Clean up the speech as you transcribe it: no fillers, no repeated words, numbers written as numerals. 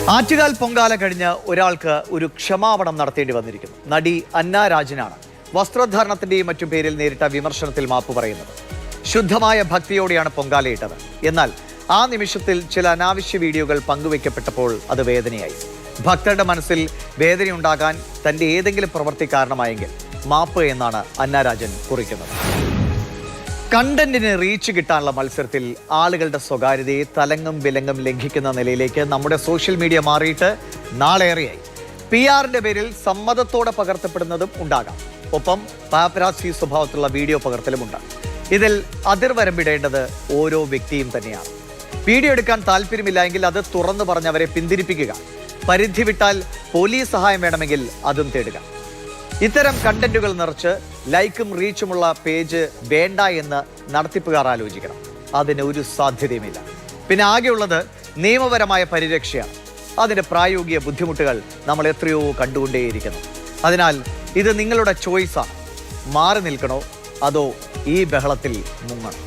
ആറ്റുകാൽ പൊങ്കാല കഴിഞ്ഞ് ഒരാൾക്ക് ഒരു ക്ഷമാപണം നടത്തേണ്ടി വന്നിരിക്കുന്നു. നടി അന്ന രാജനാണ് വസ്ത്രധാരണത്തിന്റെയും മറ്റും പേരിൽ നേരിട്ട വിമർശനത്തിൽ മാപ്പ് പറയുന്നത്. ശുദ്ധമായ ഭക്തിയോടെയാണ് പൊങ്കാലയിട്ടത്. എന്നാൽ ആ നിമിഷത്തിൽ ചില അനാവശ്യ വീഡിയോകൾ പങ്കുവെക്കപ്പെട്ടപ്പോൾ അത് വേദനയായി. ഭക്തരുടെ മനസ്സിൽ വേദനയുണ്ടാകാൻ തന്റെ ഏതെങ്കിലും പ്രവൃത്തി കാരണമായെങ്കിൽ മാപ്പ് എന്നാണ് അന്ന രാജൻ കുറിക്കുന്നത്. കണ്ടന്റിന് റീച്ച് കിട്ടാനുള്ള മത്സരത്തിൽ ആളുകളുടെ സ്വകാര്യതയെ തലങ്ങും വിലങ്ങും ലംഘിക്കുന്ന നിലയിലേക്ക് നമ്മുടെ സോഷ്യൽ മീഡിയ മാറിയിട്ട് നാളേറെയായി. PR-ന്റെ പേരിൽ സമ്മതത്തോടെ പകർത്തപ്പെടുന്നതും ഉണ്ടാകാം. ഒപ്പം പാപ്പരാസി സ്വഭാവത്തിലുള്ള വീഡിയോ പകർത്തലുമുണ്ട്. ഇതിൽ അതിർവരമ്പിടേണ്ടത് ഓരോ വ്യക്തിയും തന്നെയാണ്. വീഡിയോ എടുക്കാൻ താല്പര്യമില്ല എങ്കിൽ അത് തുറന്നു പറഞ്ഞവരെ പിന്തിരിപ്പിക്കുക. പരിധി വിട്ടാൽ പോലീസ് സഹായം വേണമെങ്കിൽ അതും തേടുക. ഇത്തരം കണ്ടന്റുകൾ നിറച്ച് ലൈക്കും റീച്ചുമുള്ള പേജ് വേണ്ട എന്ന് നടത്തിപ്പുകാർ ആലോചിക്കണം. അതിന് ഒരു സാധ്യതയുമില്ല. പിന്നെ ആകെയുള്ളത് നിയമപരമായ പരിരക്ഷയാണ്. അതിൻ്റെ പ്രായോഗിക ബുദ്ധിമുട്ടുകൾ നമ്മൾ എത്രയോ കണ്ടുകൊണ്ടേയിരിക്കുന്നു. അതിനാൽ ഇത് നിങ്ങളുടെ ചോയ്സാണ്. മാറി നിൽക്കണോ അതോ ഈ ബഹളത്തിൽ മുങ്ങണോ?